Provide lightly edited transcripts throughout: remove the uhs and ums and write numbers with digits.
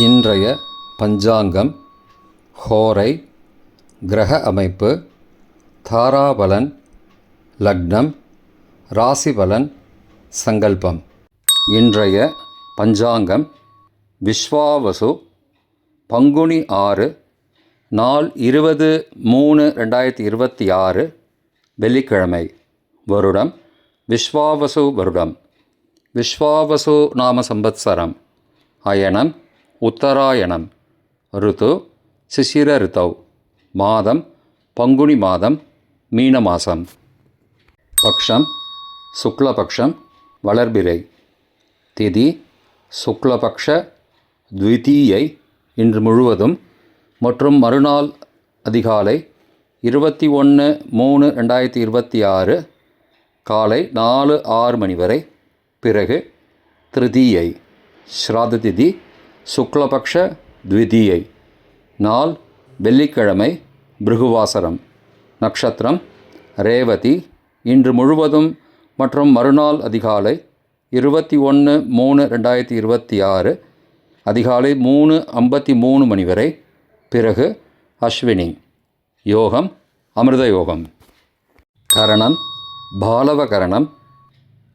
இன்றைய பஞ்சாங்கம், ஹோரை, கிரக அமைப்பு, தாராபலன், லக்னம், ராசிபலன், சங்கல்பம். இன்றைய பஞ்சாங்கம் விஸ்வாவசு, பங்குனி 6, நாள் 20/3/2026, வெள்ளிக்கிழமை. வருடம் விஸ்வாவசு வருடம். விஸ்வாவசு நாம சம்பத்சரம். அயனம் உத்தராயணம். ருத்து சிசிர ரித்தௌ. மாதம் பங்குனி மாதம், மீன மாதம். பக்ஷம் சுக்லபக்ஷம், வளர்பிறை. திதி சுக்லபக்ஷ த்விதீயை, இன்று முழுவதும் மற்றும் மறுநாள் அதிகாலை 21/3/2026 காலை 4:06 மணி வரை. பிறகு திருதீயை. ஸ்ராத திதி சுக்லபக்ஷ த்விதீயை. நாள் வெள்ளிக்கிழமை, பிருகுவாசரம். நட்சத்திரம் ரேவதி, இன்று முழுவதும் மற்றும் மறுநாள் அதிகாலை 21/3/2026 அதிகாலை 3:53 மணி வரை. பிறகு அஸ்வினி. யோகம் அமிர்த யோகம். கரணம் பாலவ கரணம்,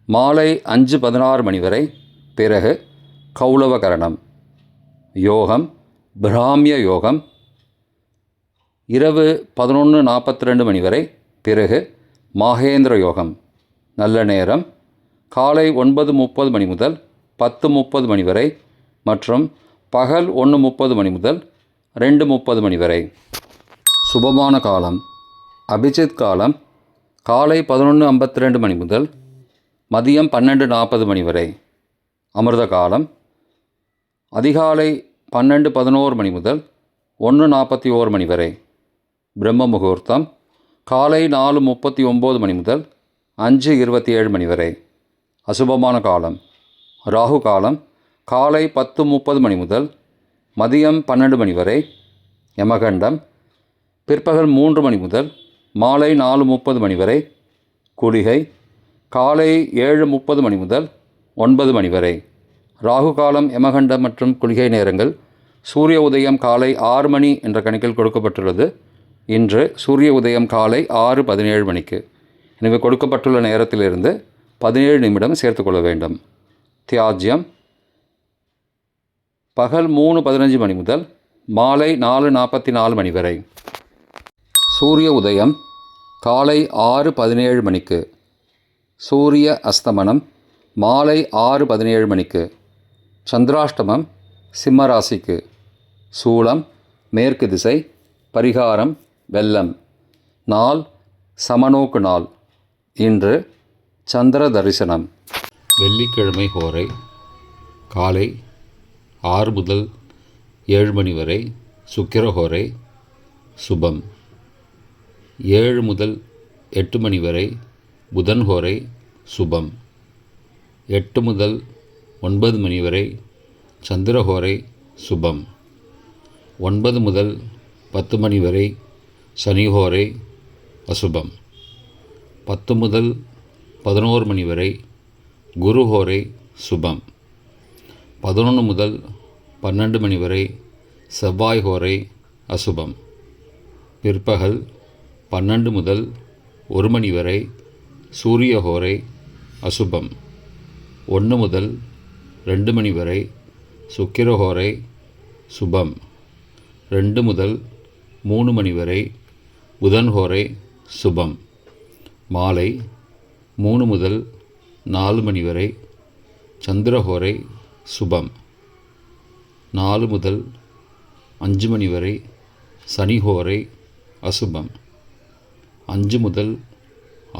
மாலை 5:16 மணி வரை. பிறகு கௌளவ கரணம். யோகம் பிராமிய யோகம், இரவு 11:42 மணி வரை. பிறகு மாகேந்திர யோகம். நல்ல நேரம் காலை 9:30 மணி முதல் 10:30 மணி வரை மற்றும் பகல் 1:30 மணி முதல் 2:30 மணி வரை. சுபமான காலம் அபிஜித் காலம் காலை 11:52 மணி முதல் மதியம் 12:40 மணி வரை. அமிர்த காலம் அதிகாலை 12:11 மணி முதல் 1:41 மணி வரை. பிரம்ம முகூர்த்தம் காலை 4:39 மணி முதல் 5:27 மணி வரை. அசுபமான காலம் ராகு காலம் காலை 10:30 மணி முதல் மதியம் 12 மணி வரை. யமகண்டம் பிற்பகல் 3 மணி முதல் மாலை 4:30 மணி வரை. குளிகை காலை 7:30 மணி முதல் 9 மணி வரை. ராகு காலம், யமகண்டம் மற்றும் குளிகை நேரங்கள். சூரிய உதயம் காலை 6 மணி என்ற கணக்கில் கொடுக்கப்பட்டுள்ளது. இன்று சூரிய உதயம் காலை 6:17 மணிக்கு. எனவே கொடுக்கப்பட்டுள்ள நேரத்திலிருந்து 17 நிமிடம் சேர்த்துக்கொள்ள வேண்டும். தியாஜ்யம் பகல் 3:15 மணி முதல் மாலை 4:44 மணி வரை. சூரிய உதயம் காலை 6:17 மணிக்கு. சூரிய அஸ்தமனம் மாலை 6:17 மணிக்கு. சந்திராஷ்டமம் சிம்ம ராசிக்கு. சூலம் மேற்கு திசை. பரிகாரம் வெல்லம். நாள் சமநோக்கு நாள். இன்று சந்திர தரிசனம். வெள்ளிக்கிழமை ஹோரை காலை 6 முதல் 7 மணி வரை. சுக்கிர ஹோரை சுபம். 7 முதல் 8 மணி வரை. புதன் ஹோரை சுபம். 8 முதல் 9 மணி வரை. சந்திரஹோரை சுபம். 9 முதல் 10 மணி வரை. சனிஹோரை அசுபம். 10 முதல் 11 மணி வரை. குருஹோரை சுபம். 11 முதல் 12 மணி வரை. செவ்வாய் ஹோரை அசுபம். பிற்பகல் 12 முதல் 1 மணி வரை. சூரிய ஹோரை அசுபம். 1 முதல் 2 மணி வரை. சுக்கிரஹோரை சுபம். 2 முதல் 3 மணி வரை. புதன்ஹோரை சுபம். மாலை 3 முதல் 4 மணி வரை. சந்திரஹோரை சுபம். 4 முதல் 5 மணி வரை. சனிஹோரை அசுபம். 5 முதல்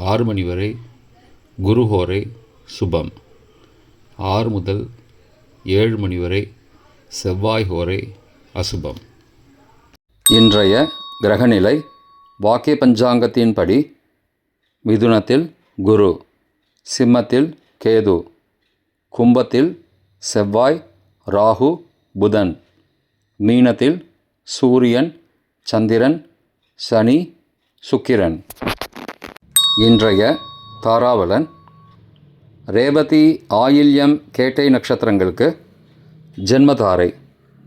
6 மணி வரை. குருஹோரை சுபம். 6 முதல் 7 மணி வரை. செவ்வாய் ஹோரை அசுபம். இன்றைய கிரகநிலை வாக்கிய பஞ்சாங்கத்தின்படி மிதுனத்தில் குரு, சிம்மத்தில் கேது, கும்பத்தில் செவ்வாய், ராகு, புதன், மீனத்தில் சூரியன், சந்திரன், சனி, சுக்கிரன். இன்றைய தாராபலன் ரேவதி, ஆயில்யம், கேட்டை நட்சத்திரங்களுக்கு ஜென்மதாரை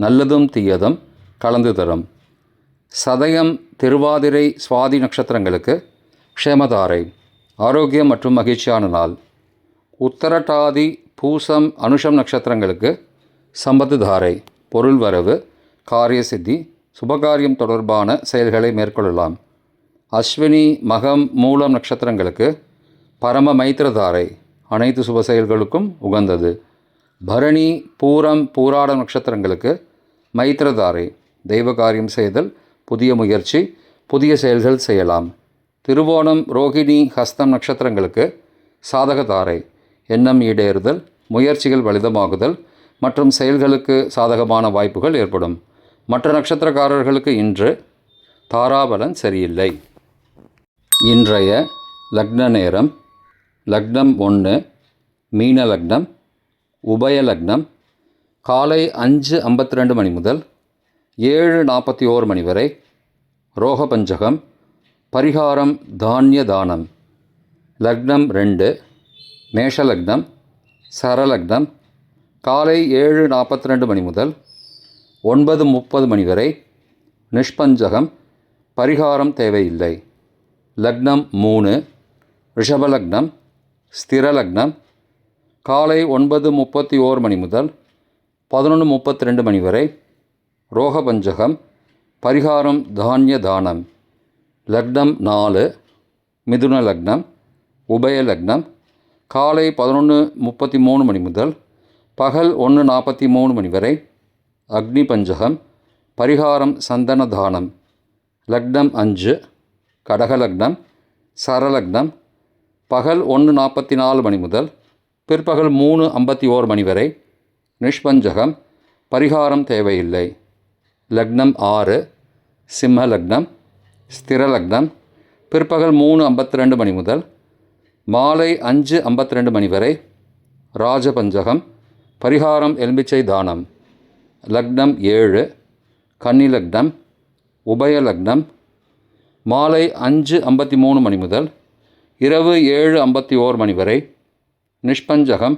நல்லதும் தீயதும் கலந்து தரும். சதயம், திருவாதிரை, சுவாதி நட்சத்திரங்களுக்கு க்ஷேமதாரை, ஆரோக்கியம் மற்றும் மகிழ்ச்சியான நாள். உத்தரட்டாதி, பூசம், அனுஷம் நட்சத்திரங்களுக்கு சம்பத்து தாரை, பொருள் வரவு, காரிய சித்தி, சுபகாரியம் தொடர்பான செயல்களை மேற்கொள்ளலாம். அஸ்வினி, மகம், மூலம் நட்சத்திரங்களுக்கு பரம மைத்திரதாரை, அனைத்து சுப செயல்களுக்கும் உகந்தது. பரணி, பூரம், பூராடம் நட்சத்திரங்களுக்கு மைத்திரதாரை, தெய்வ காரியம் செய்தல், புதிய முயற்சி, புதிய செயல்கள் செய்யலாம். திருவோணம், ரோகிணி, ஹஸ்தம் நட்சத்திரங்களுக்கு சாதகதாரை, எண்ணம் ஈடேறுதல், முயற்சிகள் பலிதமாகுதல் மற்றும் செயல்களுக்கு சாதகமான வாய்ப்புகள் ஏற்படும். மற்ற நட்சத்திரக்காரர்களுக்கு இன்று தாராபலன் சரியில்லை. இன்றைய லக்ன நேரம்: லக்னம் 1 மீன லக்னம், உபய லக்னம் காலை 5:52 மணி முதல் 7:41 மணி வரை. ரோக பஞ்சகம், பரிகாரம் தானிய தானம். லக்னம் 2 மேஷ லக்னம், சரலக்னம் காலை 7:42 மணி முதல் 9:30 மணி வரை. நிஷ்பஞ்சகம், பரிகாரம் தேவையில்லை. லக்னம் 3 ரிஷபலக்னம், ஸ்திரலக்னம் காலை 9:31 மணி முதல் 11:32 மணி வரை. ரோகபஞ்சகம், பரிகாரம் தானிய தானம். லக்னம் 4 மிதுன லக்னம், உபய லக்னம் காலை 11:33 மணி முதல் பகல் 1:43 மணி வரை. அக்னி பஞ்சகம், பரிகாரம் சந்தன தானம். லக்னம் 5 கடகலக்னம், சரலக்னம் பகல் 1:44 மணி முதல் பிற்பகல் 3:51 மணி வரை. நிஷ்பஞ்சகம், பரிகாரம் தேவையில்லை. லக்னம் 6 சிம்ம லக்னம், ஸ்திரலக்னம் பிற்பகல் 3:52 மணி முதல் மாலை 5:52 மணி வரை. ராஜபஞ்சகம், பரிகாரம் எலும்பிச்சை தானம். லக்னம் 7 கன்னி லக்னம், உபய லக்னம் மாலை 5:53 மணி முதல் இரவு 7:51 மணி வரை. நிஷ்பஞ்சகம்,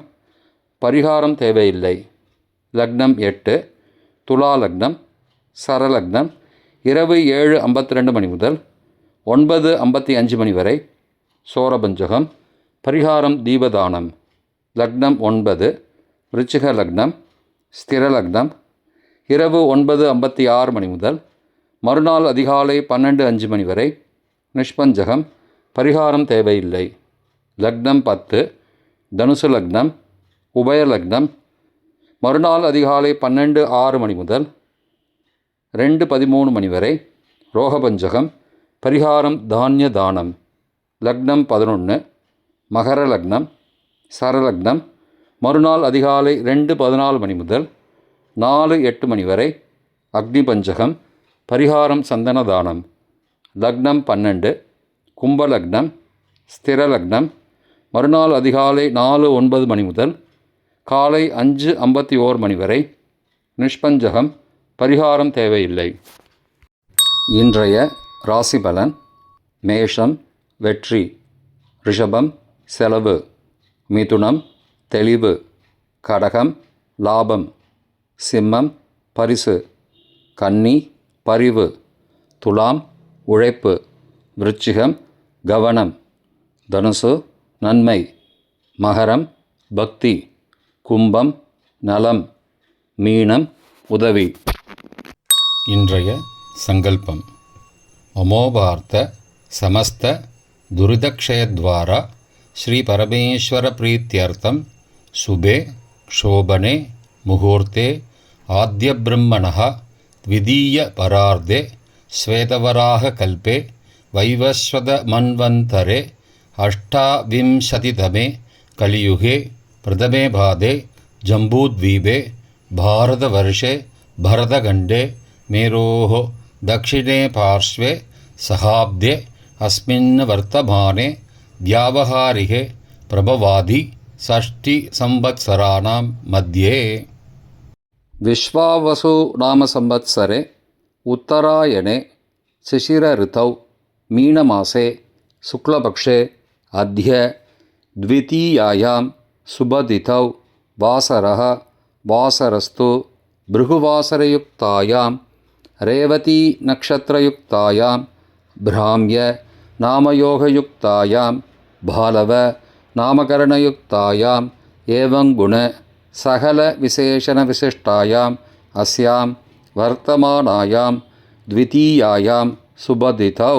பரிகாரம் தேவையில்லை. லக்னம் 8 துலா லக்னம், சரலக்னம் இரவு 7:52 மணி முதல் 9:55 மணி வரை. சோரபஞ்சகம், பரிகாரம் தீபதானம். லக்னம் 9 விருச்சிக லக்னம், ஸ்திரலக்னம் இரவு 9:56 மணி முதல் மறுநாள் அதிகாலை 12:05 மணி வரை. நிஷ்பஞ்சகம், பரிகாரம் தேவையில்லை. லக்னம் 10 தனுசு லக்னம், உபய லக்னம் மறுநாள் அதிகாலை 12:06 மணி முதல் 2:13 மணி வரை. ரோகபஞ்சகம், பரிகாரம் தானிய தானம். லக்னம் 11 மகர லக்னம், சரலக்னம் மறுநாள் அதிகாலை 2:14 மணி முதல் 4:08 மணி வரை. அக்னி பஞ்சகம், பரிகாரம் சந்தன தானம். லக்னம் 12 கும்பலக்னம், ஸ்திரலக்னம் மறுநாள் அதிகாலை 4:09 மணி முதல் காலை 5:51 மணி வரை. நிஷ்பஞ்சகம், பரிகாரம் தேவையில்லை. இன்றைய ராசி பலன்: மேஷம் வெற்றி, ரிஷபம் செலவு, மிதுனம் தெளிவு, கடகம் லாபம், சிம்மம் பரிசு, கன்னி பரிவு, துலாம் உழைப்பு, விருச்சிகம் கவனம், தனுசு நன்மை, மகரம் பக்தி, கும்பம் நலம், மீனம் உதவி. இன்றைய சங்கல்பம்: அமோபார்த்த சமஸ்த துரிதக்ஷயத்வாரா ஸ்ரீ பரமேஸ்வர பிரீத்தியர்த்தம் சுபே க்ஷோபனே முகூர்த்தே ஆத்ய பிரம்மணः த்விதீய பரார்த்தே ஸ்வேதவராக கல்பே வைவஸ்வத மன்வந்தரே அஷ்டாவிம்சதிதமே கலியுகே பிரதமே பாதே ஜம்பூத்வீபே பாரதவர்ஷே பரதகண்டே மேரோः दक्षिणे पार्श्वे सहाब्दे अस्मिन् वर्तमाने व्यावहारिके प्रभवादि षष्टिसंवत्सराणां मध्ये. विश्वावसु नाम संवत्सरे उत्तरायणे शिशिर ऋतौ मीनमासे शुक्लपक्षे अद्य द्वितीयायां शुभतिथौ वासरः वासरस्तु भृगुवासरयुक्तायां रेवती नक्षत्रयुक्तायां भ्राम्य नामयोगयुक्तायां भालव नामकरणयुक्तायां एवं गुण सकल विशेषण विशिष्टायाम् अस्यां वर्तमानायां द्वितीयायां सुबदितौ।